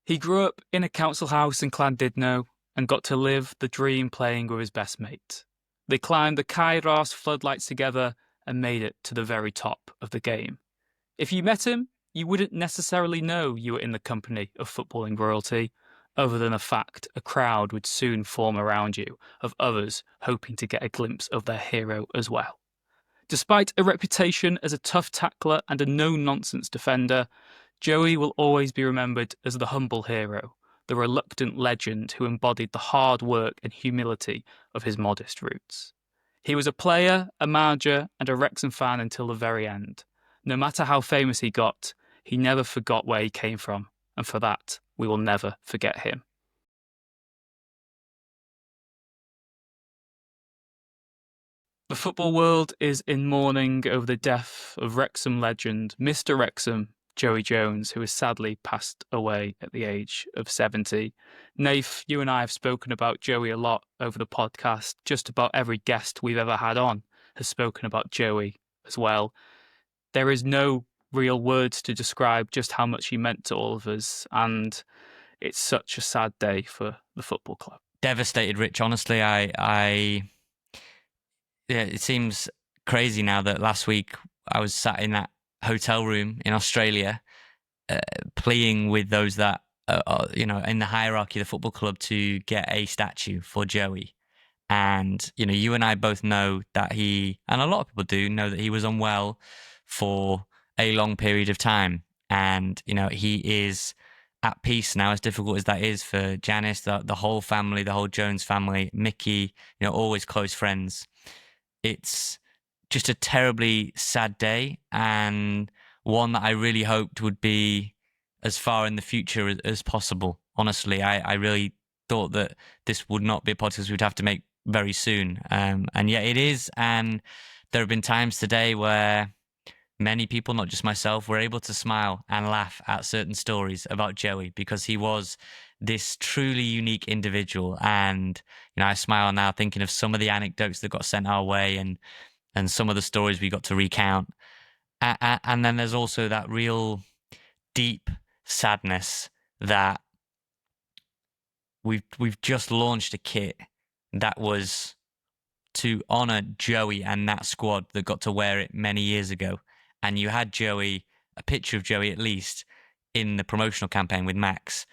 He grew up in a council house in Llandudno and got to live the dream playing with his best mate. They climbed the Kairos floodlights together and made it to the very top of the game. If you met him, you wouldn't necessarily know you were in the company of footballing royalty, other than the fact a crowd would soon form around you of others hoping to get a glimpse of their hero as well. Despite a reputation as a tough tackler and a no-nonsense defender, Joey will always be remembered as the humble hero, the reluctant legend who embodied the hard work and humility of his modest roots. He was a player, a manager, and a Wrexham fan until the very end. No matter how famous he got, he never forgot where he came from, and for that, we will never forget him. The football world is in mourning over the death of Wrexham legend Mr Wrexham, Joey Jones, who has sadly passed away at the age of 70. Nath, you and I have spoken about Joey a lot over the podcast. Just about every guest we've ever had on has spoken about Joey as well. There is no real words to describe just how much he meant to all of us, and it's such a sad day for the football club. Devastated, Rich. Honestly, it seems crazy now that last week I was sat in that hotel room in Australia, pleading with those that in the hierarchy of the football club to get a statue for Joey. And you and I both know that he, and a lot of people do know, that he was unwell for a long period of time, and he is at peace now, as difficult as that is for Janice, the whole family, the whole Jones family, Mickey, always close friends. It's just a terribly sad day, and one that I really hoped would be as far in the future as possible. Honestly, I really thought that this would not be a podcast we'd have to make very soon. And yet it is. And there have been times today where many people, not just myself, were able to smile and laugh at certain stories about Joey, because he was this truly unique individual. And I smile now thinking of some of the anecdotes that got sent our way, and some of the stories we got to recount. And then there's also that real deep sadness that we've just launched a kit that was to honor Joey and that squad that got to wear it many years ago. And you had Joey, a picture of Joey at least, in the promotional campaign with Max.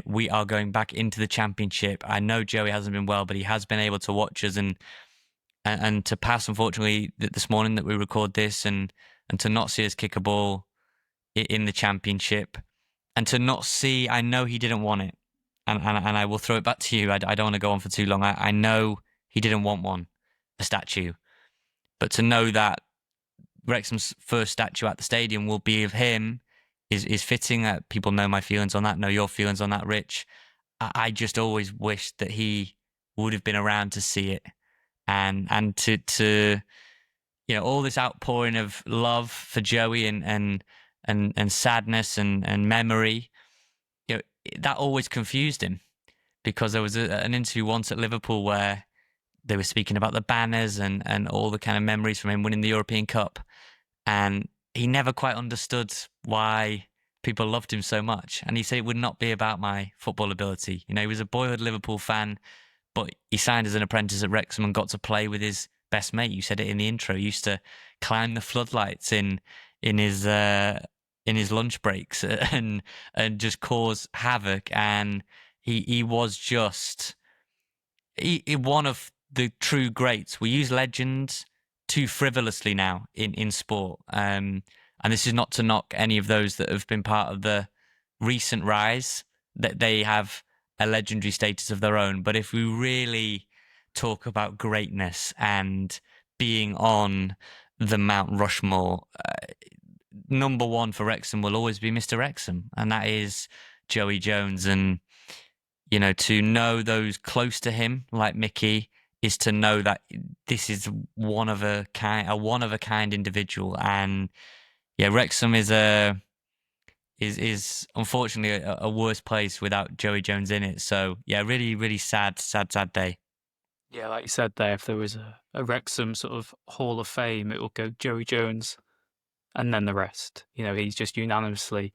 We are going back into the championship. I know Joey hasn't been well, but he has been able to watch us and to pass, unfortunately, this morning that we record this, and to not see us kick a ball in the championship, and to not see, I know he didn't want it. And I will throw it back to you. I don't want to go on for too long. I know he didn't want a statue. But to know that Wrexham's first statue at the stadium will be of him is fitting. People know my feelings on that, know your feelings on that, Rich. I just always wished that he would have been around to see it, and to all this outpouring of love for Joey and sadness and memory. That always confused him, because there was an interview once at Liverpool where they were speaking about the banners and all the kind of memories from him winning the European Cup. And he never quite understood why people loved him so much. And he said it would not be about my football ability. He was a boyhood Liverpool fan, but he signed as an apprentice at Wrexham and got to play with his best mate. You said it in the intro. He used to climb the floodlights in his lunch breaks and just cause havoc. And he was just one of the true greats. We use legends too frivolously now in sport. And this is not to knock any of those that have been part of the recent rise, that they have a legendary status of their own. But if we really talk about greatness and being on the Mount Rushmore, number one for Wrexham will always be Mr Wrexham, and that is Joey Jones. And to know those close to him, like Mickey, is to know that this is one of a kind individual. And Wrexham is unfortunately a worse place without Joey Jones in it. So really, really sad day. Yeah, like you said there, if there was a Wrexham sort of Hall of Fame, it will go Joey Jones and then the rest. He's just unanimously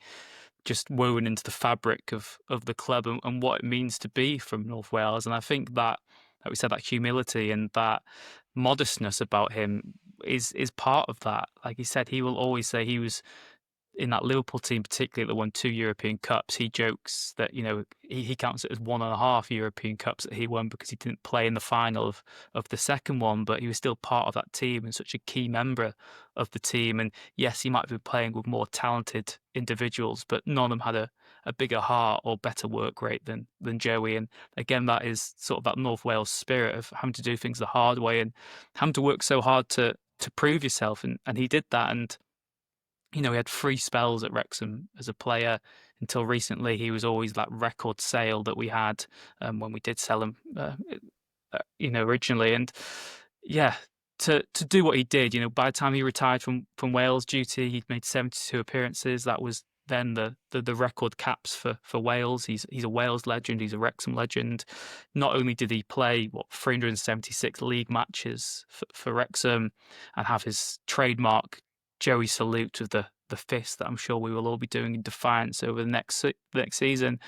just woven into the fabric of the club and what it means to be from North Wales. And I think that, like we said, that humility and that modestness about him is part of that. Like he said, he will always say he was in that Liverpool team, particularly that won 2 European Cups. He jokes that, he counts it as 1.5 European Cups that he won because he didn't play in the final of the second one, but he was still part of that team and such a key member of the team. And yes, he might be playing with more talented individuals, but none of them had a bigger heart or better work rate than Joey. And again, that is sort of that North Wales spirit of having to do things the hard way and having to work so hard to prove yourself. And he did that. And he had 3 spells at Wrexham as a player until recently. He was always that record sale that we had when we did sell him, originally. And yeah, to do what he did, by the time he retired from Wales duty, he'd made 72 appearances. That was then the record caps for Wales. He's a Wales legend. He's a Wrexham legend. Not only did he play 376 league matches for Wrexham and have his trademark Joey salute with the fist that I'm sure we will all be doing in defiance over the next season.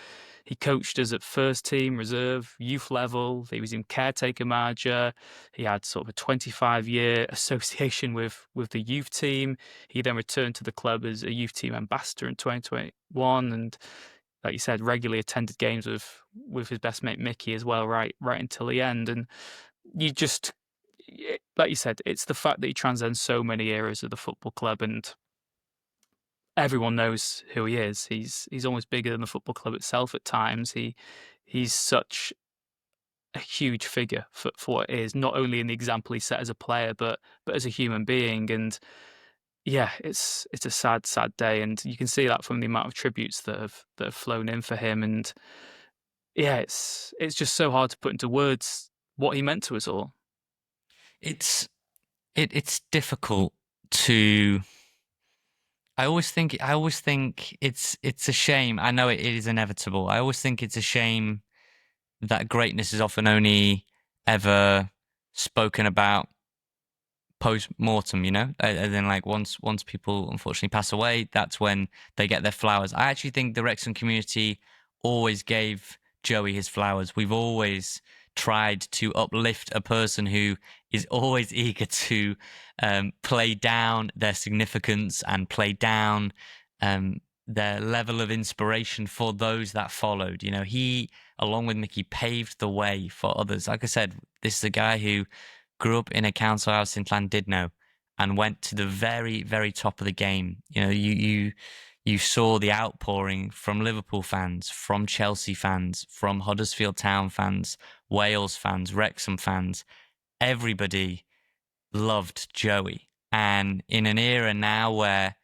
He coached us at first team, reserve, youth level. He was in caretaker manager. He had sort of a 25-year association with the youth team. He then returned to the club as a youth team ambassador in 2021, and like you said, regularly attended games with his best mate Mickey as well, right until the end. And you just, like you said, it's the fact that he transcends so many eras of the football club, and everyone knows who he is. He's almost bigger than the football club itself at times. He's such a huge figure for what it is, not only in the example he set as a player, but as a human being. And yeah, it's a sad day, and you can see that from the amount of tributes that have flown in for him. And yeah, it's just so hard to put into words what he meant to us all. It's difficult to. I always think it's a shame. I know it is inevitable. I always think it's a shame that greatness is often only ever spoken about post-mortem, and then like once people unfortunately pass away, that's when they get their flowers. I actually think the Wrexham community always gave Joey his flowers. We've always tried to uplift a person who is always eager to play down their significance and play down their level of inspiration for those that followed. He, along with Mickey, paved the way for others. Like I said, this is a guy who grew up in a council house in Llandudno and went to the very, very top of the game. You saw the outpouring from Liverpool fans, from Chelsea fans, from Huddersfield Town fans, Wales fans, Wrexham fans. Everybody loved Joey. And in an era now where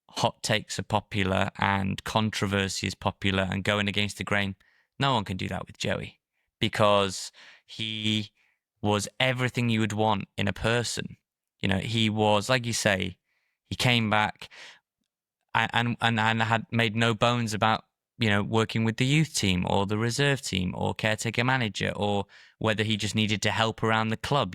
hot takes are popular and controversy is popular and going against the grain, no one can do that with Joey, because he was everything you would want in a person. He was, like you say, he came back and had made no bones about working with the youth team or the reserve team or caretaker manager, or whether he just needed to help around the club,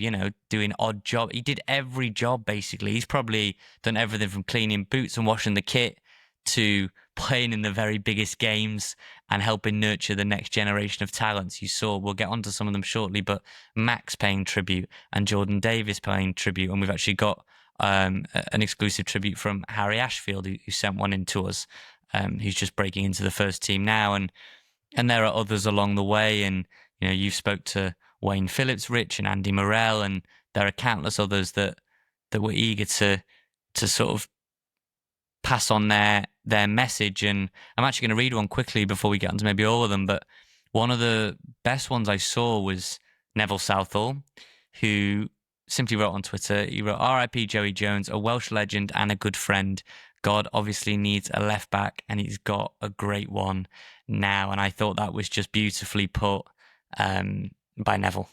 doing odd job. He did every job basically. He's probably done everything from cleaning boots and washing the kit to playing in the very biggest games and helping nurture the next generation of talents. You saw, we'll get onto some of them shortly, but Max paying tribute and Jordan Davis paying tribute, and we've actually got an exclusive tribute from Harry Ashfield, who sent one in to us, who's just breaking into the first team now, and there are others along the way. And you've spoke to Waynne Phillips, Rich, and Andy Morrell, and there are countless others that were eager to sort of pass on their message. And I'm actually going to read one quickly before we get onto maybe all of them, but one of the best ones I saw was Neville Southall, who simply wrote on Twitter, he wrote, "R.I.P. Joey Jones, a Welsh legend and a good friend. God obviously needs a left back, and he's got a great one now." And I thought that was just beautifully put by Neville.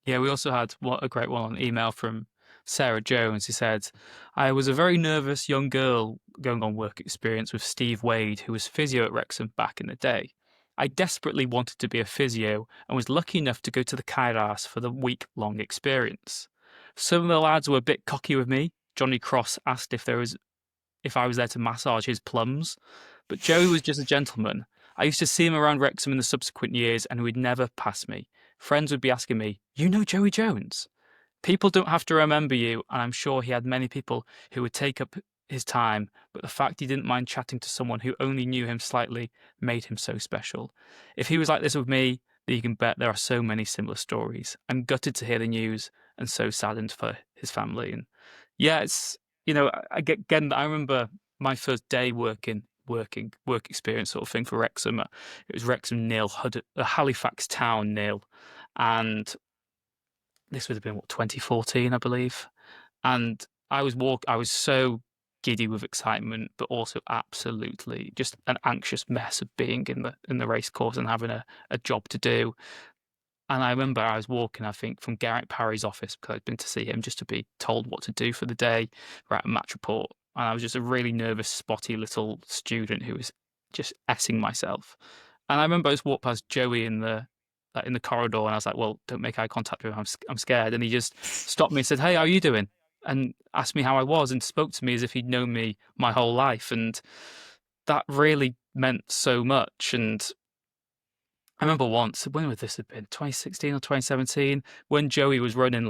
Yeah, we also had a great one on email from Sarah Jones, who said, "I was a very nervous young girl going on work experience with Steve Wade, who was physio at Wrexham back in the day. I desperately wanted to be a physio and was lucky enough to go to the Kairas for the week-long experience. Some of the lads were a bit cocky with me. Johnny Cross asked if there was if I was there to massage his plums. But Joey was just a gentleman. I used to see him around Wrexham in the subsequent years, and he would never pass me. Friends would be asking me, "You know Joey Jones?" People don't have to remember you, and I'm sure he had many people who would take up his time, but the fact he didn't mind chatting to someone who only knew him slightly made him so special. If he was like this with me, then you can bet there are so many similar stories. I'm gutted to hear the news and so saddened for his family. And yeah, it's, I get again, I remember my first day work experience sort of thing for Wrexham. It was Wrexham nil, Halifax Town nil, and this would have been 2014, I believe. And I was so giddy with excitement, but also absolutely just an anxious mess of being in the race course and having a job to do. And I remember I was walking, I think, from Garrett Parry's office because I'd been to see him just to be told what to do for the day, write a match report. And I was just a really nervous, spotty little student who was just essing myself. And I remember I just walked past Joey in the corridor, and I was like, "Well, don't make eye contact with him. I'm scared." And he just stopped me and said, "Hey, how are you doing?" And asked me how I was, and spoke to me as if he'd known me my whole life. And that really meant so much. And I remember once, when would this have been? 2016 or 2017, when Joey was running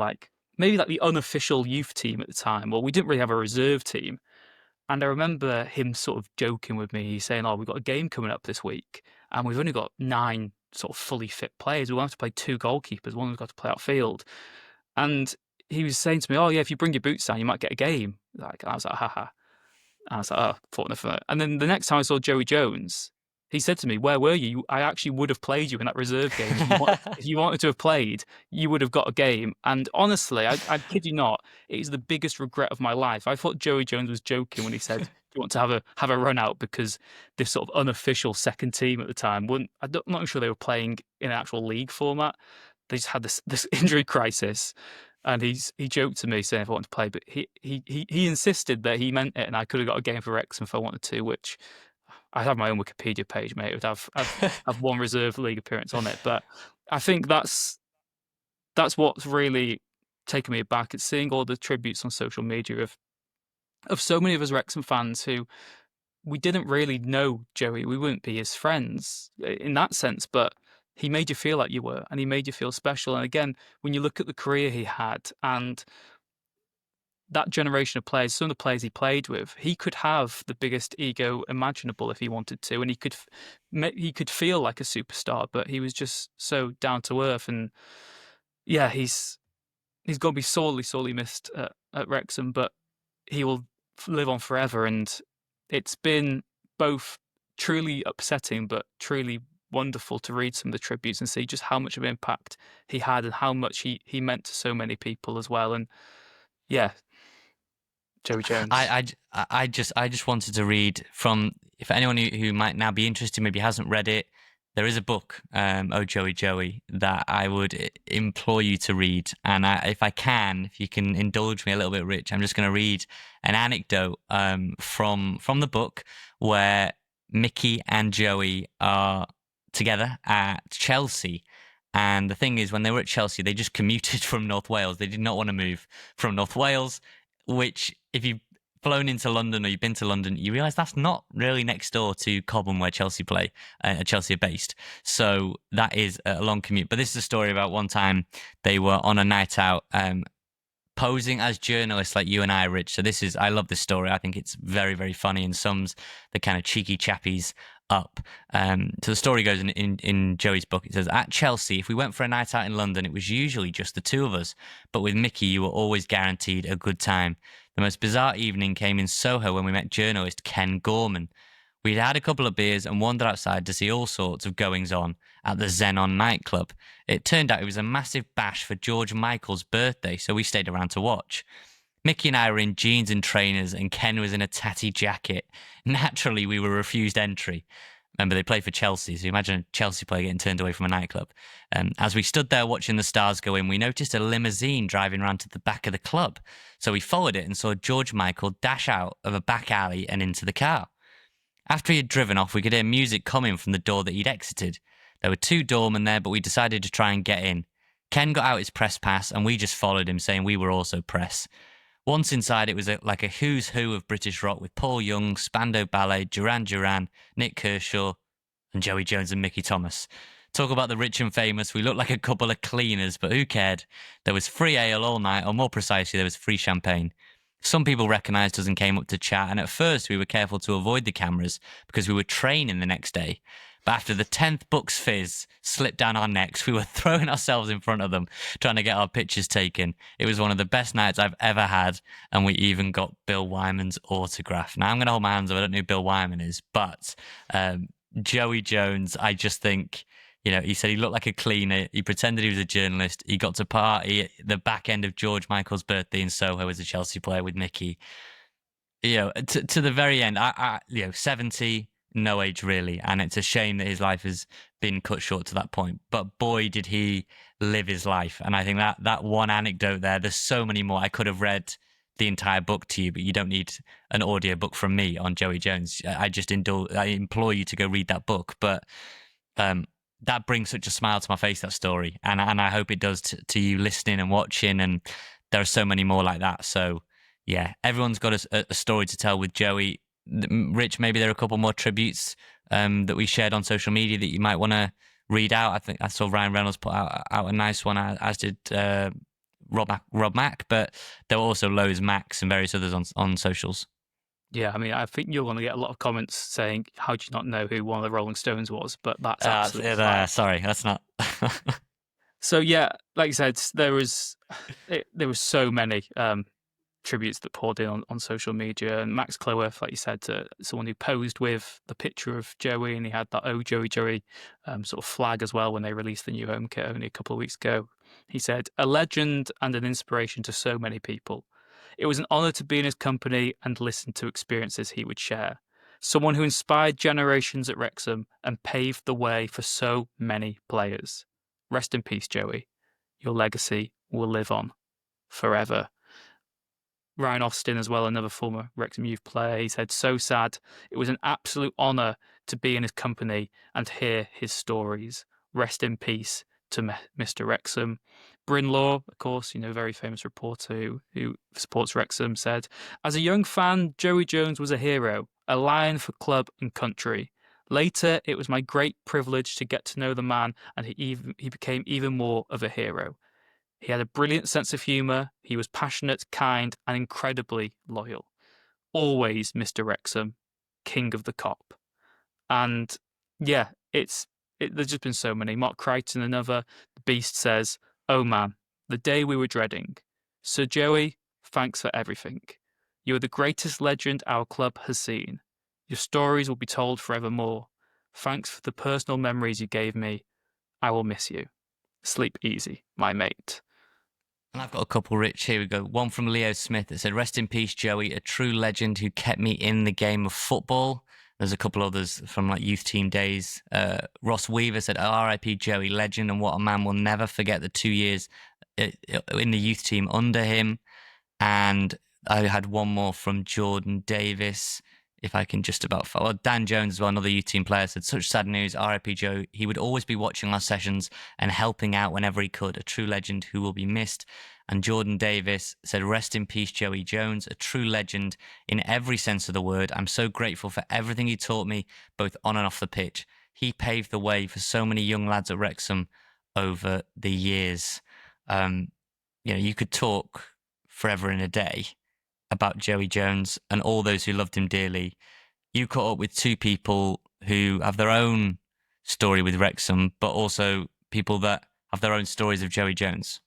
maybe like the unofficial youth team at the time. Well, we didn't really have a reserve team. And I remember him sort of joking with me. He's saying, "Oh, we've got a game coming up this week, and we've only got 9 sort of fully fit players. We'll have to play 2 goalkeepers. One of them's got to play outfield." And he was saying to me, "Oh, yeah, if you bring your boots down, you might get a game." I was like, haha. And I was like, "Oh, thought nothing of it." And then the next time I saw Joey Jones, he said to me, "Where were you? I actually would have played you in that reserve game. If you wanted to have played, you would have got a game." And honestly, I kid you not, it is the biggest regret of my life. I thought Joey Jones was joking when he said, "Do you want to have a run out?" Because this sort of unofficial second team at the time wouldn't. I'm not sure they were playing in an actual league format. They just had this injury crisis. And he joked to me saying if I wanted to play, but he insisted that he meant it, and I could have got a game for Wrexham if I wanted to, which I have my own Wikipedia page, mate. It would have one reserve league appearance on it. But I think that's what's really taken me aback. It's seeing all the tributes on social media of so many of us Wrexham fans who we didn't really know Joey. We wouldn't be his friends in that sense, but he made you feel like you were, and he made you feel special. And again, when you look at the career he had and that generation of players, some of the players he played with, he could have the biggest ego imaginable if he wanted to, and he could feel like a superstar, but he was just so down to earth. And yeah, he's going to be sorely missed at Wrexham, but he will live on forever. And it's been both truly upsetting, but truly wonderful to read some of the tributes and see just how much of an impact he had and how much he meant to so many people as well. And yeah, Joey Jones. I just wanted to read from, if anyone who might now be interested, maybe hasn't read it, there is a book, Oh Joey Joey, that I would implore you to read. And if you can indulge me a little bit, Rich, I'm just going to read an anecdote from the book where Mickey and Joey are together at Chelsea. And the thing is, when they were at Chelsea, they just commuted from North Wales. They did not want to move from North Wales, which, if you've flown into London or you've been to London, you realise that's not really next door to Cobham where Chelsea play, Chelsea are based. So that is a long commute. But this is a story about one time they were on a night out posing as journalists like you and I, Rich. So I love this story. I think it's very, very funny and sums the kind of cheeky chappies up. So the story goes in Joey's book. It says, "At Chelsea, if we went for a night out in London, it was usually just the two of us. But with Mickey, you were always guaranteed a good time. The most bizarre evening came in Soho when we met journalist Ken Gorman. We'd had a couple of beers and wandered outside to see all sorts of goings-on at the Xenon nightclub. It turned out it was a massive bash for George Michael's birthday, so we stayed around to watch. Mickey and I were in jeans and trainers, and Ken was in a tatty jacket. Naturally, we were refused entry. Remember, they played for Chelsea, so imagine a Chelsea player getting turned away from a nightclub. As we stood there watching the stars go in, we noticed a limousine driving around to the back of the club. So we followed it and saw George Michael dash out of a back alley and into the car. After he had driven off, we could hear music coming from the door that he'd exited. There were 2 doormen there, but we decided to try and get in. Ken got out his press pass, and we just followed him, saying we were also press. Once inside, it was like a who's who of British rock with Paul Young, Spandau Ballet, Duran Duran, Nick Kershaw, and Joey Jones and Mickey Thomas. Talk about the rich and famous. We looked like a couple of cleaners, but who cared? There was free ale all night, or more precisely, there was free champagne. Some people recognised us and came up to chat, and at first we were careful to avoid the cameras because we were training the next day. But after the 10th Bucks fizz slipped down our necks, we were throwing ourselves in front of them, trying to get our pictures taken. It was one of the best nights I've ever had, and we even got Bill Wyman's autograph. Now, I'm going to hold my hands up. I don't know who Bill Wyman is, but Joey Jones, I just think, he said he looked like a cleaner. He pretended he was a journalist. He got to party at the back end of George Michael's birthday in Soho as a Chelsea player with Mickey. To the very end, 70, no age really. And it's a shame that his life has been cut short to that point. But boy, did he live his life. And I think that one anecdote there's so many more. I could have read the entire book to you, but you don't need an audio book from me on Joey Jones. I implore you to go read that book. But that brings such a smile to my face, that story. And I hope it does to you listening and watching. And there are so many more like that. So, yeah, everyone's got a story to tell with Joey. Rich, maybe there are a couple more tributes that we shared on social media that you might want to read out. I think I saw Ryan Reynolds put out a nice one, as did Rob Mack. But there were also loads, Max and various others on socials. Yeah, I mean, I think you're going to get a lot of comments saying, how do you not know who one of the Rolling Stones was? But that's absolutely fine. Sorry, that's not... So, yeah, like you said, there was so many tributes that poured in on social media. And Max Cleworth, like you said, someone who posed with the picture of Joey, and he had that "Oh Joey Joey" sort of flag as well when they released the new home kit only a couple of weeks ago. He said, "A legend and an inspiration to so many people. It was an honour to be in his company and listen to experiences he would share. Someone who inspired generations at Wrexham and paved the way for so many players. Rest in peace, Joey. Your legacy will live on forever." Ryan Austin as well, another former Wrexham youth player, he said, "So sad. It was an absolute honour to be in his company and hear his stories. Rest in peace to Mr Wrexham." Bryn Law, of course, very famous reporter who supports Wrexham, said, "As a young fan, Joey Jones was a hero, a lion for club and country. Later, it was my great privilege to get to know the man, and he became even more of a hero. He had a brilliant sense of humour, he was passionate, kind, and incredibly loyal. Always Mr Wrexham, king of the cop." And yeah, there's just been so many. Mark Crichton, another, the Beast, says, "Oh man, the day we were dreading. Sir Joey, thanks for everything. You are the greatest legend our club has seen. Your stories will be told forevermore. Thanks for the personal memories you gave me. I will miss you. Sleep easy, my mate." And I've got a couple, Rich. Here we go. One from Leo Smith that said, "Rest in peace, Joey, a true legend who kept me in the game of football." There's a couple others from like youth team days. Ross Weaver said, "R.I.P. Joey, legend, and what a man. Will never forget the 2 years in the youth team under him." And I had one more from Jordan Davis. If I can just about follow. Dan Jones as well, another youth team player, said, "Such sad news, R.I.P. Joe. He would always be watching our sessions and helping out whenever he could. A true legend who will be missed." And Jordan Davis said, "Rest in peace, Joey Jones. A true legend in every sense of the word. I'm so grateful for everything he taught me, both on and off the pitch. He paved the way for so many young lads at Wrexham over the years." You could talk forever in a day about Joey Jones and all those who loved him dearly. You caught up with two people who have their own story with Wrexham, but also people that have their own stories of Joey Jones.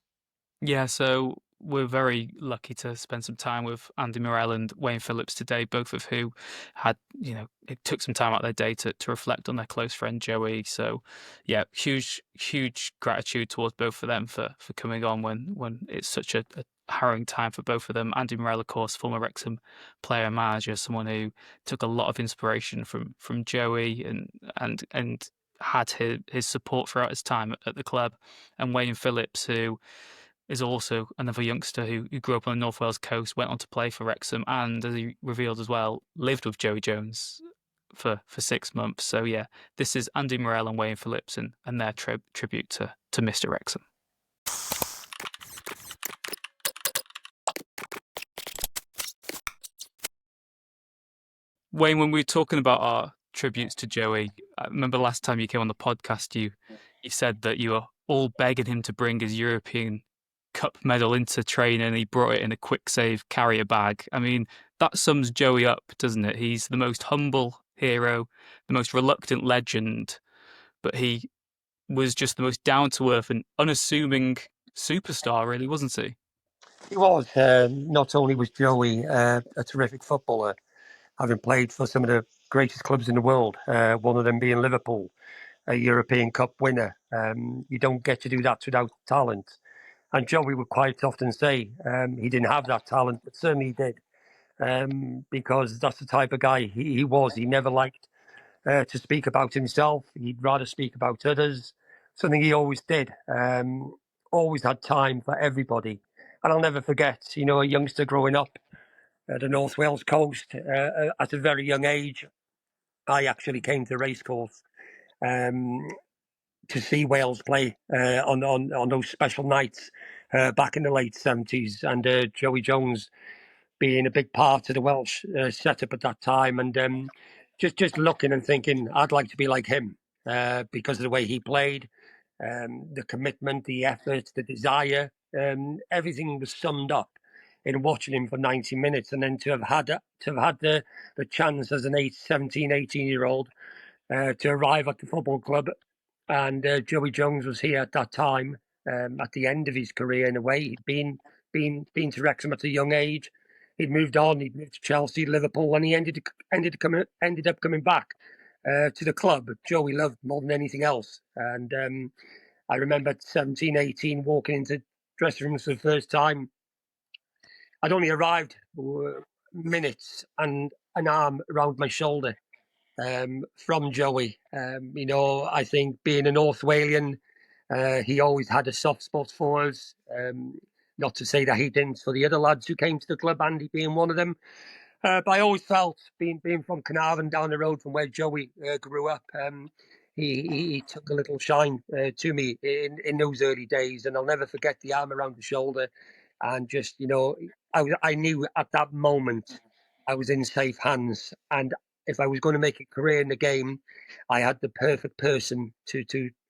Yeah, so we're very lucky to spend some time with Andy Morrell and Waynne Phillips today, both of who had, it took some time out of their day to reflect on their close friend Joey. So, yeah, huge gratitude towards both of them for coming on when it's such a harrowing time for both of them. Andy Morrell, of course, former Wrexham player and manager, someone who took a lot of inspiration from Joey and had his support throughout his time at the club. And Waynne Phillips, who is also another youngster who grew up on the North Wales coast, went on to play for Wrexham, and as he revealed as well, lived with Joey Jones for 6 months. So yeah, this is Andy Morrell and Waynne Phillips and their tribute to Mr Wrexham. Wayne, when we were talking about our tributes to Joey, I remember last time you came on the podcast, you said that you were all begging him to bring his European Cup medal into training, and he brought it in a quick save carrier bag. I mean, that sums Joey up, doesn't it? He's the most humble hero, the most reluctant legend, but he was just the most down to earth and unassuming superstar, really, wasn't he? He was. Not only was Joey a terrific footballer, having played for some of the greatest clubs in the world, one of them being Liverpool, a European Cup winner. You don't get to do that without talent. And Joey would quite often say he didn't have that talent, but certainly he did, because that's the type of guy he was. He never liked to speak about himself. He'd rather speak about others, something he always did. Always had time for everybody. And I'll never forget, a youngster growing up at the North Wales coast at a very young age. I actually came to racecourse um, to see Wales play on those special nights back in the late 70s. And Joey Jones being a big part of the Welsh setup at that time, and just looking and thinking, I'd like to be like him because of the way he played, the commitment, the effort, the desire, everything was summed up in watching him for 90 minutes, and then to have had the chance as an 18-year old to arrive at the football club, and Joey Jones was here at that time, at the end of his career in a way. He'd been to Wrexham at a young age. He'd moved on. He'd moved to Chelsea, Liverpool, and he ended up coming back to the club Joey loved more than anything else. And I remember at 17, 18, walking into dressing rooms for the first time. I'd only arrived minutes and an arm around my shoulder from Joey. I think being a North Walian, he always had a soft spot for us. Not to say that he didn't for the other lads who came to the club, Andy being one of them. But I always felt, being from Carnarvon down the road from where Joey grew up, he took a little shine to me in those early days. And I'll never forget the arm around the shoulder. And just, I knew at that moment I was in safe hands. And if I was going to make a career in the game, I had the perfect person to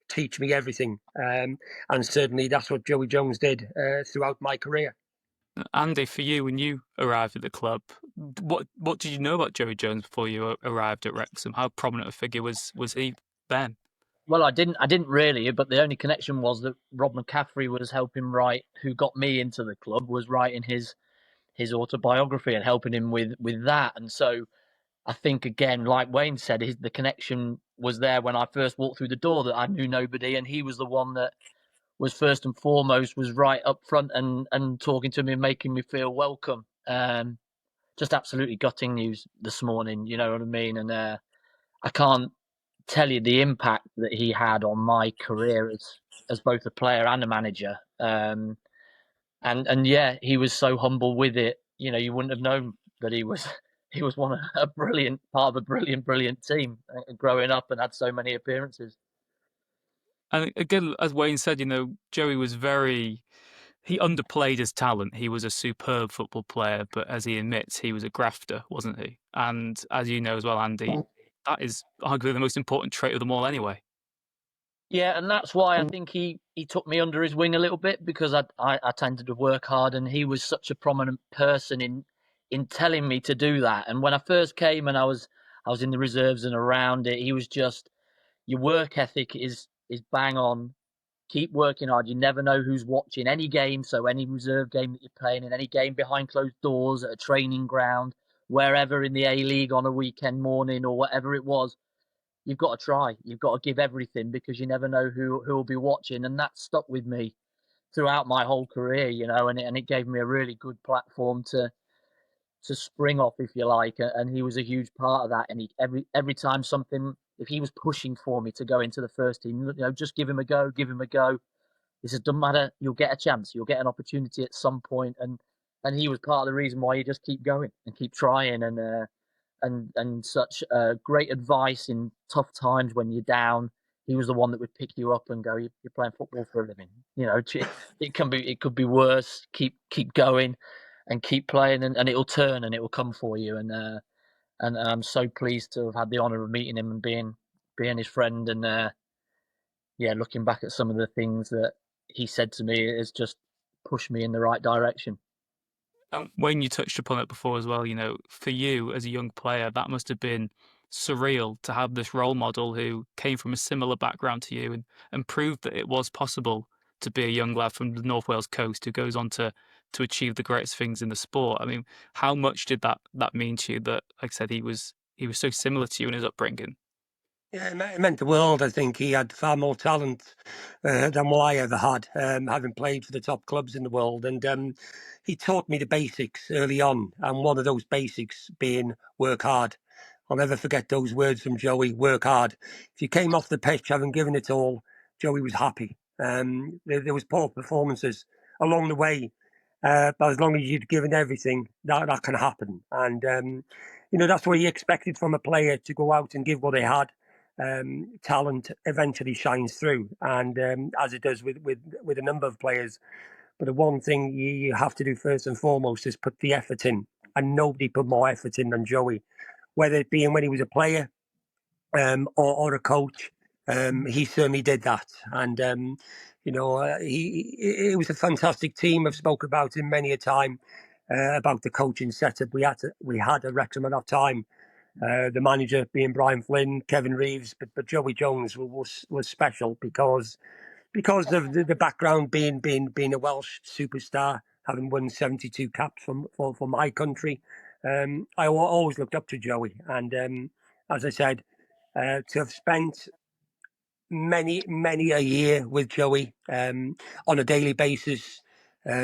teach me everything. And certainly that's what Joey Jones did throughout my career. Andy, for you, when you arrived at the club, what did you know about Joey Jones before you arrived at Wrexham? How prominent a figure was he then? Well, I didn't really, but the only connection was that Rob McCaffrey was helping write. Who got me into the club was writing his autobiography and helping him with that. And so I think again, like Wayne said, the connection was there when I first walked through the door. That I knew nobody, and he was the one that was first and foremost was right up front and talking to me and making me feel welcome. Just absolutely gutting news this morning. You know what I mean? And I can't tell you the impact that he had on my career as both a player and a manager. And yeah, he was so humble with it. You know, you wouldn't have known that he was one of a brilliant part of a brilliant team growing up and had so many appearances. And again, as Wayne said, Joey was he underplayed his talent. He was a superb football player, but as he admits, he was a grafter, wasn't he? And as you know as well, Andy, that is arguably the most important trait of them all anyway. Yeah, and that's why I think he took me under his wing a little bit, because I tended to work hard, and he was such a prominent person in telling me to do that. And when I first came and I was in the reserves and around it, he was just, your work ethic is bang on. Keep working hard. You never know who's watching any game. So any reserve game that you're playing in, any game behind closed doors at a training ground, wherever in the A-League on a weekend morning or whatever it was, you've got to try. You've got to give everything, because you never know who will be watching. And that stuck with me throughout my whole career, and it gave me a really good platform to spring off, if you like. And he was a huge part of that. And every time something, if he was pushing for me to go into the first team, just give him a go, give him a go. He says, doesn't matter, you'll get a chance, you'll get an opportunity at some point. And he was part of the reason why you just keep going and keep trying, and such great advice in tough times when you're down. He was the one that would pick you up and go, "You're playing football for a living. It could be worse. Keep going, and keep playing, and it'll turn and it will come for you." and I'm so pleased to have had the honour of meeting him and being his friend. And looking back at some of the things that he said to me, it has just pushed me in the right direction. When you touched upon it before as well, for you as a young player, that must have been surreal to have this role model who came from a similar background to you and proved that it was possible to be a young lad from the North Wales coast who goes on to achieve the greatest things in the sport. I mean, how much did that mean to you that, like I said, he was so similar to you in his upbringing? Yeah, it meant the world. I think he had far more talent than what I ever had, having played for the top clubs in the world. And he taught me the basics early on, and one of those basics being work hard. I'll never forget those words from Joey, work hard. If you came off the pitch having given it all, Joey was happy. There was poor performances along the way, but as long as you'd given everything, that can happen. And, that's what he expected from a player, to go out and give what they had. Talent eventually shines through, and as it does with a number of players. But the one thing you have to do first and foremost is put the effort in, and nobody put more effort in than Joey, whether it be when he was a player or a coach. He certainly did that, and it was a fantastic team. I've spoken about him many a time about the coaching setup we had at Wrexham at that time. The manager being Brian Flynn, Kevin Reeves, but Joey Jones was special because of the background being a Welsh superstar, having won 72 caps for my country. I always looked up to Joey, and as I said, to have spent many a year with Joey on a daily basis.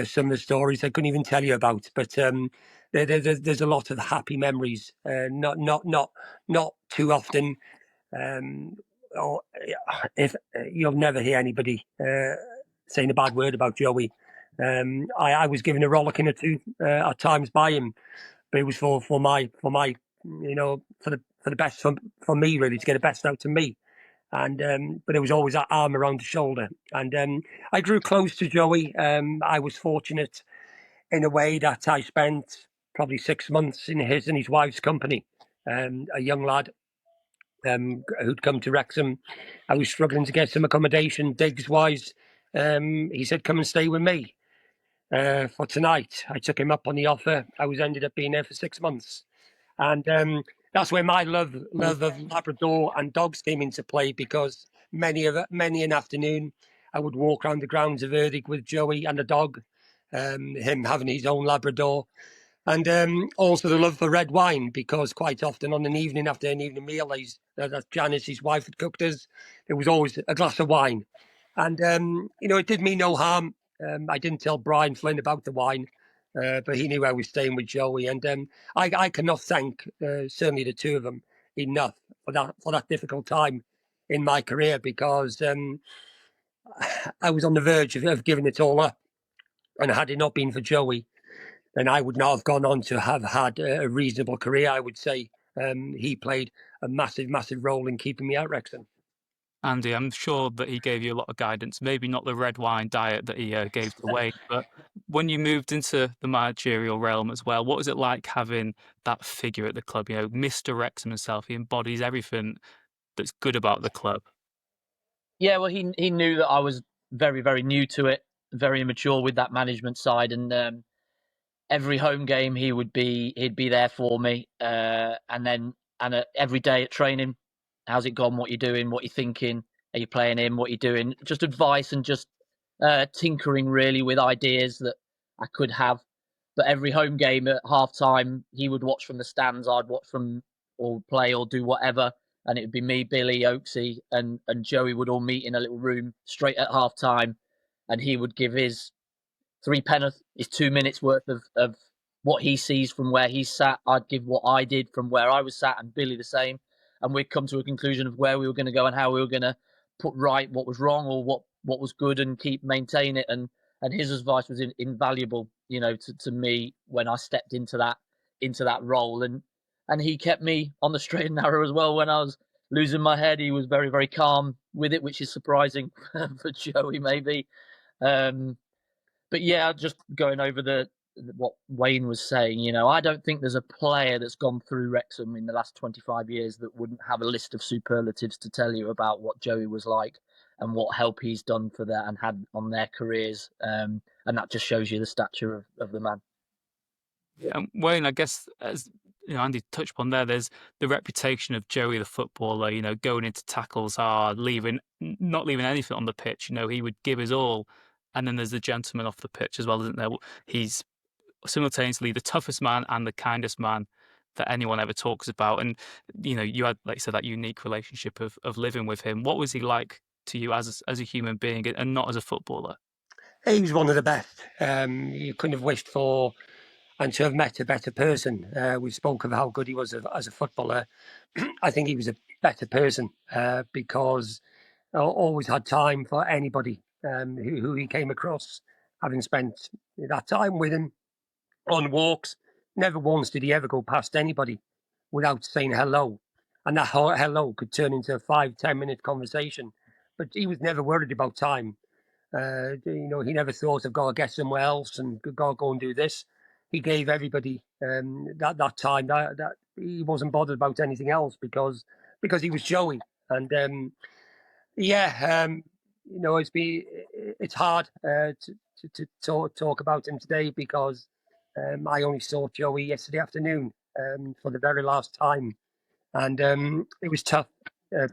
Some of the stories I couldn't even tell you about, but there's a lot of happy memories. Not too often. Or if you'll never hear anybody saying a bad word about Joey. I was given a rollicking or two at times by him, but it was for my for the best for me, really, to get the best out of me. And but it was always that arm around the shoulder, and I grew close to Joey. I was fortunate in a way that I spent probably 6 months in his and his wife's company. A young lad who'd come to Wrexham. I was struggling to get some accommodation, digs wise. He said, "Come and stay with me for tonight." I took him up on the offer. I ended up being there for 6 months. And that's where my love of Labrador and dogs came into play, because many an afternoon I would walk around the grounds of Erdig with Joey and a dog, him having his own Labrador. And also the love for red wine, because quite often on an evening after an evening meal, that Janice, his wife, had cooked us, there was always a glass of wine. And it did me no harm. I didn't tell Brian Flynn about the wine, but he knew I was staying with Joey. And I cannot thank certainly the two of them enough for that difficult time in my career, because I was on the verge of giving it all up. And had it not been for Joey, then I would not have gone on to have had a reasonable career. I would say he played a massive role in keeping me at Wrexham. Andy, I'm sure that he gave you a lot of guidance, maybe not the red wine diet that he gave to Wayne, but when you moved into the managerial realm as well, what was it like having that figure at the club? Mr Wrexham himself, he embodies everything that's good about the club. Yeah, well, he knew that I was very, very new to it, very immature with that management side, and every home game he'd be there for me, and every day at training, how's it gone? What you doing? What you thinking? Are you playing in? What you doing? Just advice and just tinkering really with ideas that I could have. But every home game at half time, he would watch from the stands. I'd watch from or play or do whatever, and it would be me, Billy, Oaksy, and Joey would all meet in a little room straight at half time, and he would give his 3 penneth is 2 minutes worth of what he sees from where he's sat. I'd give what I did from where I was sat, and Billy the same. And we'd come to a conclusion of where we were going to go and how we were going to put right what was wrong or what was good and maintain it. And his advice was invaluable, to me when I stepped into that role. And he kept me on the straight and narrow as well when I was losing my head. He was very, very calm with it, which is surprising for Joey maybe. But yeah, just going over what Waynne was saying. You know, I don't think there's a player that's gone through Wrexham in the last 25 years that wouldn't have a list of superlatives to tell you about what Joey was like and what help he's done for that and had on their careers. And that just shows you the stature of the man. Yeah, Wayne, I guess, as Andy touched upon there, there's the reputation of Joey the footballer, going into tackles hard, not leaving anything on the pitch. He would give his all. And then there's the gentleman off the pitch as well, isn't there? He's simultaneously the toughest man and the kindest man that anyone ever talks about. And, you had, like you said, that unique relationship of living with him. What was he like to you as a human being and not as a footballer? He was one of the best. You couldn't have wished for and to have met a better person. We spoke of how good he was as a footballer. I think he was a better person because he always had time for anybody who he came across, having spent that time with him on walks. Never once did he ever go past anybody without saying hello. And that hello could turn into a 5-10 minute conversation. But he was never worried about time. He never thought of got to get somewhere else and got to go and do this. He gave everybody that time. That he wasn't bothered about anything else because he was Joey. And it's hard to talk about him today because I only saw Joey yesterday afternoon for the very last time, and it was tough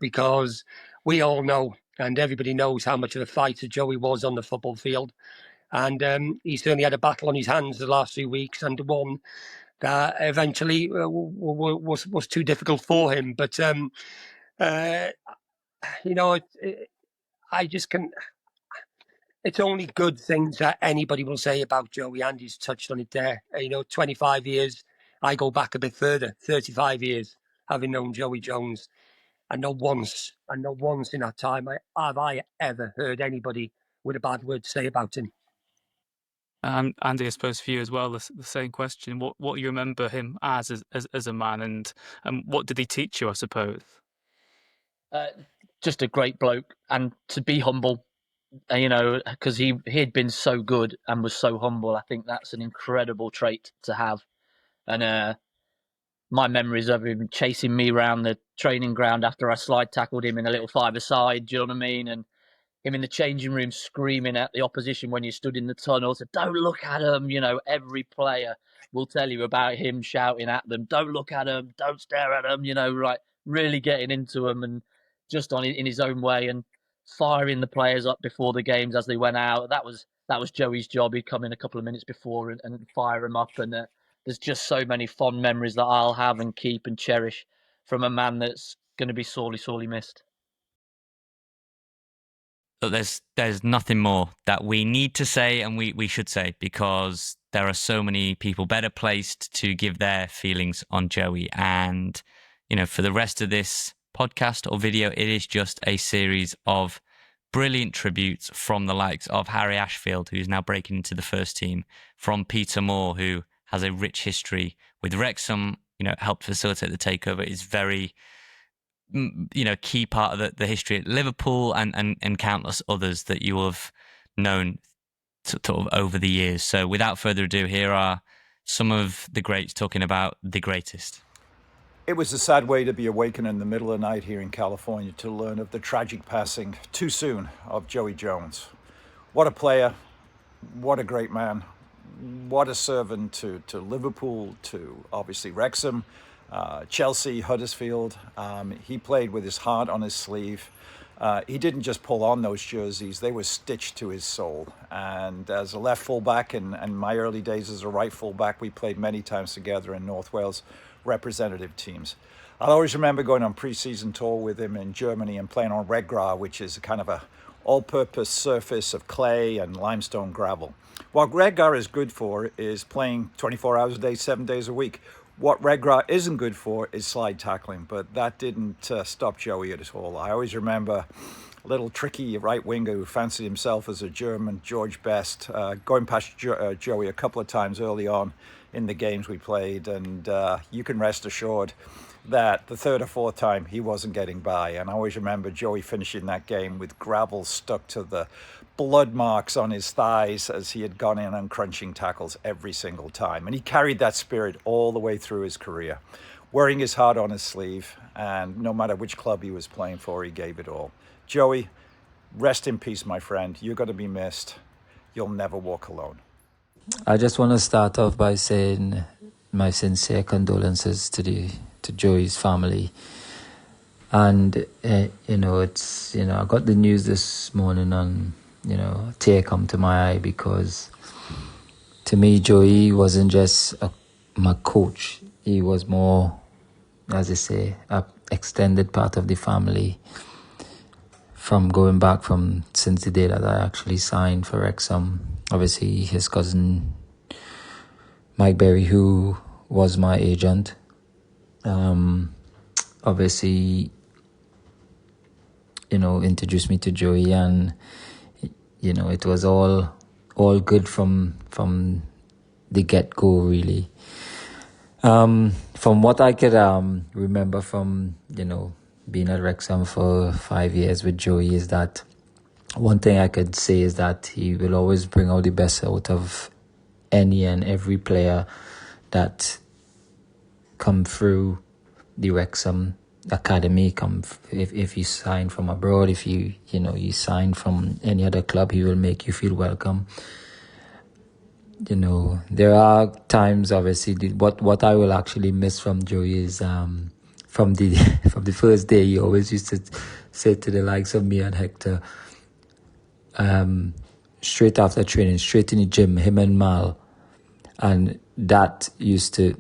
because we all know and everybody knows how much of a fighter Joey was on the football field. And he certainly had a battle on his hands the last few weeks, and one that eventually was too difficult for him. But I just can. It's only good things that anybody will say about Joey. Andy's touched on it there. 25 years. I go back a bit further, 35 years, having known Joey Jones. And not once in that time have I ever heard anybody with a bad word to say about him. Andy, I suppose for you as well, the same question. What you remember him as a man, and what did he teach you, I suppose? Just a great bloke, and to be humble, because he had been so good and was so humble. I think that's an incredible trait to have. And my memories of him chasing me around the training ground after I slide tackled him in a little five-a-side, do you know what I mean? And him in the changing room screaming at the opposition when you stood in the tunnel, so don't look at him. Every player will tell you about him shouting at them, don't look at him, don't stare at him, right, really getting into them and just in his own way and firing the players up before the games as they went out. That was Joey's job. He'd come in a couple of minutes before and fire them up. And there's just so many fond memories that I'll have and keep and cherish from a man that's going to be sorely, sorely missed. But there's nothing more that we need to say and we should say, because there are so many people better placed to give their feelings on Joey. And, for the rest of this podcast or video, it is just a series of brilliant tributes from the likes of Harry Ashfield, who's now breaking into the first team, from Peter Moore, who has a rich history with Wrexham, helped facilitate the takeover, is very key part of the history at Liverpool and countless others that you have known sort of over the years. So without further ado, here are some of the greats talking about the greatest. It was a sad way to be awakened in the middle of the night here in California to learn of the tragic passing too soon of Joey Jones. What a player, what a great man, what a servant to Liverpool, to obviously Wrexham, Chelsea, Huddersfield. He played with his heart on his sleeve. He didn't just pull on those jerseys, they were stitched to his soul. And as a left fullback and my early days as a right fullback, we played many times together in North Wales representative teams. I'll always remember going on pre-season tour with him in Germany and playing on Redgrav, which is a kind of a all-purpose surface of clay and limestone gravel. What Redgrav is good for is playing 24 hours a day, 7 days a week. What Redgrav isn't good for is slide tackling, but that didn't stop Joey at all. I always remember a little tricky right winger who fancied himself as a German, George Best, going past Joey a couple of times early on in the games we played, and you can rest assured that the third or fourth time he wasn't getting by. And I always remember Joey finishing that game with gravel stuck to the blood marks on his thighs as he had gone in on crunching tackles every single time. And he carried that spirit all the way through his career, wearing his heart on his sleeve. And no matter which club he was playing for, he gave it all. Joey, rest in peace, my friend. You're going to be missed. You'll never walk alone. I just want to start off by saying my sincere condolences to Joey's family. And I got the news this morning, and a tear come to my eye, because to me Joey wasn't just my coach. He was more, as I say, a extended part of the family. From going back since the day that I actually signed for Wrexham. Obviously, his cousin Mike Berry, who was my agent, obviously, introduced me to Joey, and it was all good from the get-go, really. From what I could remember from being at Wrexham for 5 years with Joey, is that one thing I could say is that he will always bring out the best out of any and every player that come through the Wrexham academy. If you sign from abroad, if you sign from any other club, he will make you feel welcome. There are times, obviously, what I will actually miss from Joey is from the first day, he always used to say to the likes of me and Hector, straight after training, straight in the gym, him and Mal. And that used to,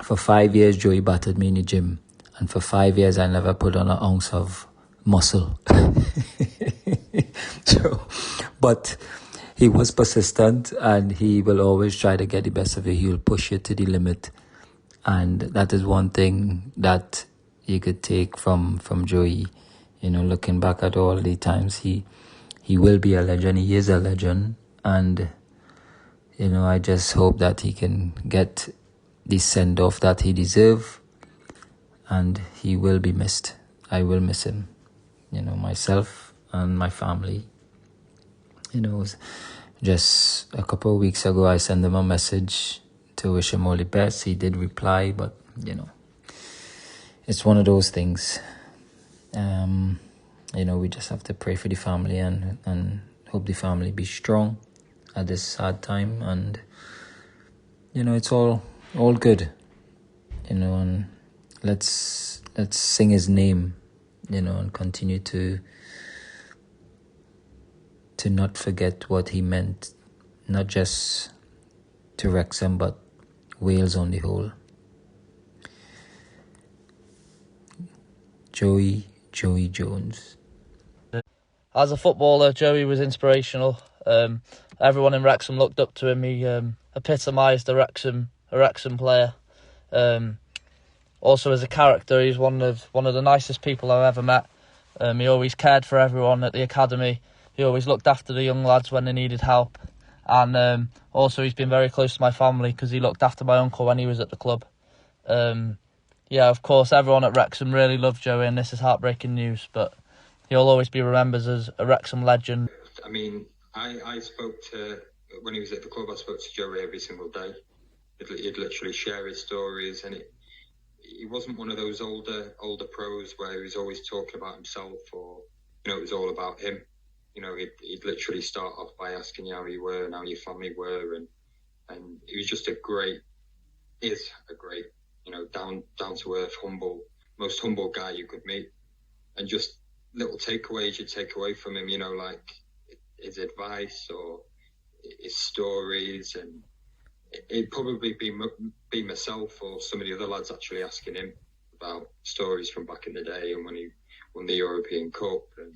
for 5 years, Joey battered me in the gym. And for 5 years, I never put on an ounce of muscle. But he was persistent, and he will always try to get the best of you. He will push you to the limit. And that is one thing that you could take from Joey. Looking back at all the times, he will be a legend. He is a legend. And, I just hope that he can get the send-off that he deserves. And he will be missed. I will miss him. Myself and my family. Just a couple of weeks ago, I sent him a message to wish him all the best. He did reply, but it's one of those things. We just have to pray for the family and hope the family be strong at this sad time. And it's all good. And let's sing his name, and continue to not forget what he meant, not just to Wrexham, but Wales on the whole. Joey Jones. As a footballer, Joey was inspirational. Everyone in Wrexham looked up to him. He epitomised a Wrexham player. Also, as a character, he's one of the nicest people I've ever met. He always cared for everyone at the academy. He always looked after the young lads when they needed help. And also, he's been very close to my family because he looked after my uncle when he was at the club. Of course, everyone at Wrexham really loved Joey, and this is heartbreaking news, but he'll always be remembered as a Wrexham legend. I mean, I spoke to, when he was at the club, I spoke to Joey every single day. He'd literally share his stories, and he wasn't one of those older pros where he was always talking about himself, or, it was all about him. He'd literally start off by asking you how you were and how your family were, and he was just a great, down to earth, most humble guy you could meet. And just little takeaways you'd take away from him, like his advice or his stories, and it'd probably be myself or some of the other lads actually asking him about stories from back in the day, and when he won the European Cup, and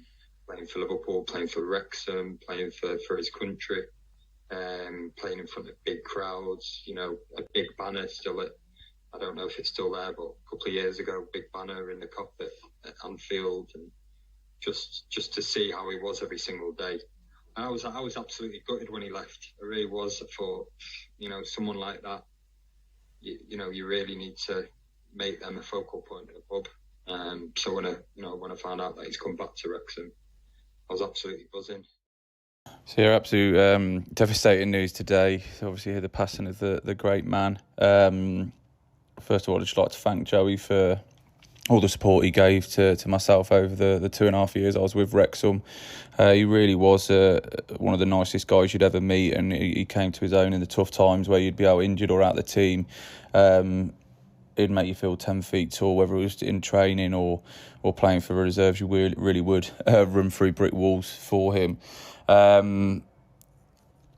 playing for Liverpool, playing for Wrexham, playing for his country, playing in front of big crowds, a big banner still at, I don't know if it's still there, but a couple of years ago, big banner in the cup at Anfield, and just to see how he was every single day. I was absolutely gutted when he left. I really was. I thought, someone like that, you really need to make them a focal point of the club. So when I found out that he's come back to Wrexham, I was absolutely buzzing. So yeah, absolute devastating news today. Obviously, the passing of the great man. First of all, I'd just like to thank Joey for all the support he gave to myself over the 2.5 years I was with Wrexham. He really was one of the nicest guys you'd ever meet, and he came to his own in the tough times where you'd be out injured or out the team. It'd make you feel 10 feet tall, whether it was in training or playing for the reserves. You really would run through brick walls for him.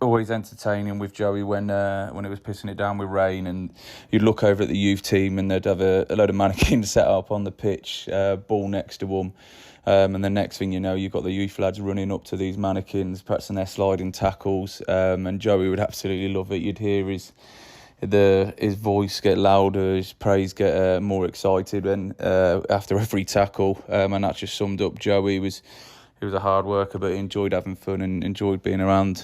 Always entertaining with Joey when it was pissing it down with rain, and you'd look over at the youth team and they'd have a load of mannequins set up on the pitch, ball next to them, and the next thing you know, you've got the youth lads running up to these mannequins, practicing their sliding tackles, and Joey would absolutely love it. You'd hear his voice get louder, his praise get more excited when after every tackle, and that just summed up Joey. He was a hard worker, but he enjoyed having fun and enjoyed being around,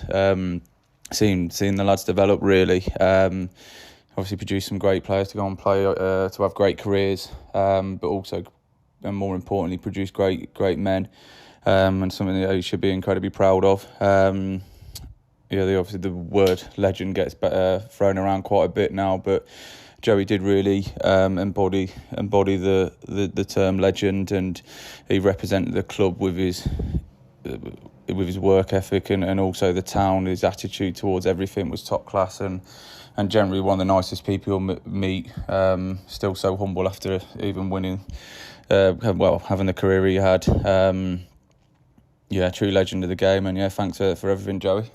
seeing the lads develop, really. Obviously produced some great players to go and play, to have great careers, but also, and more importantly, produced great men, and something that he should be incredibly proud of. Obviously the word legend gets thrown around quite a bit now, but Joey did really embody the term legend, and he represented the club with his work ethic and also the town. His attitude towards everything was top class, and generally one of the nicest people you'll meet. Still so humble after even winning, having the career he had. True legend of the game, and thanks for everything, Joey.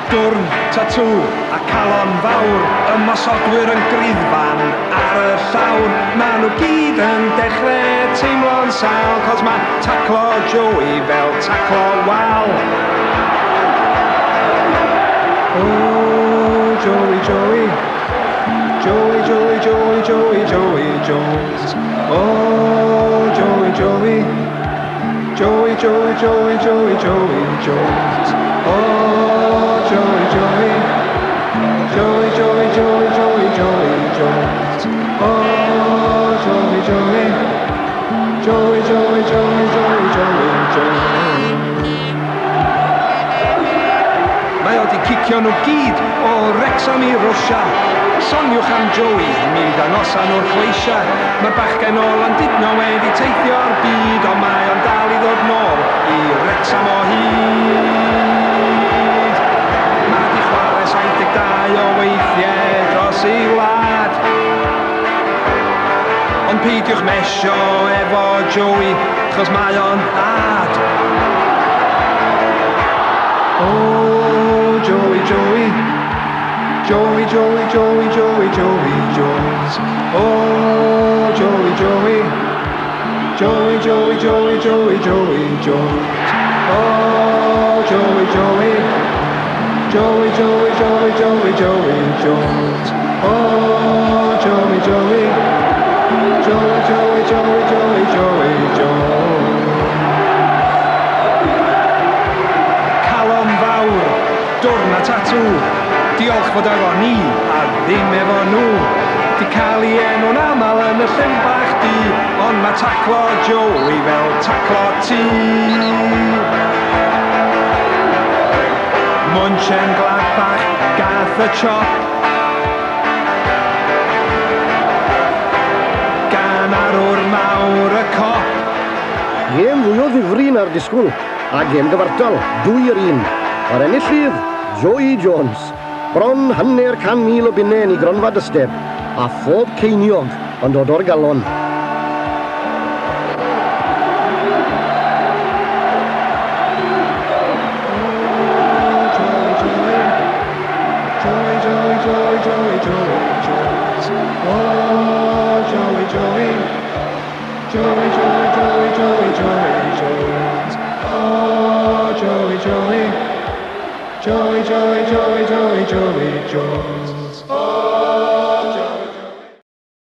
Dwrn, tatŵ a calon fawr, ymosodwyr yn griddfan ar y llawr. Maen nhw gyd yn dechrau teimlo'n sal, cos mae taclo Joey fel taclo wal. Oh, Joey, Joey, Joey, Joey, Joey, Joey, Joey Jones. Oh, Joey, Joey, Joey, Joey, Joey, Joey, Joey Jones. Oh, Joey, Joey, Joey, Joey, Joey, Joey, Joey Jones. Oh, Joey, Joey, Joey, Joey, Joey, Joey, Joey Jones. Mae o di cicio nhw gyd o Wrexham i Rwsia. Soniwch am Joey, myd a nosan o'r chleisia. Mae'r bachgen o Landudno wedi teithio'r byd, ond mae o'n dal i ddod nôl i Wrexham o hyd. Mae di chwarae 72 o weithiau dros ei wlad, ond peidiwch mesio efo Joey, chos mae o'n ad. Oh, Joey, Joey, Joey, Joey, Joey, Joey, Joey Jones. Oh, Joey, Joey, Joey, Joey, Joey, Joey, Joey Jones. Oh, Joey, Joey, Joey, Joey, Joey, Joey, Joey Jones. Oh, Joey, Joey, Joey, Joey, Joey, Joey, Joey Jones. Calon fawr, dwrn a tatŵ, diolch fod efo ni a ddim efo nhw. Di cael ei enw'n aml yn y llyn bach di, ond mae taclo Joey fel taclo ti. Munchen Gladbach gath y chop, gan arwr mawr y cop. Gêm fwy o ddifri na'r disgwyl, a gêm gyfartal, 2-1. Ar enillydd, Joey Jones. Bron 100,000 o bunnau yn ei gronfa dysteb, a phob ceiniog yn dod o'r galon. Joey Jones.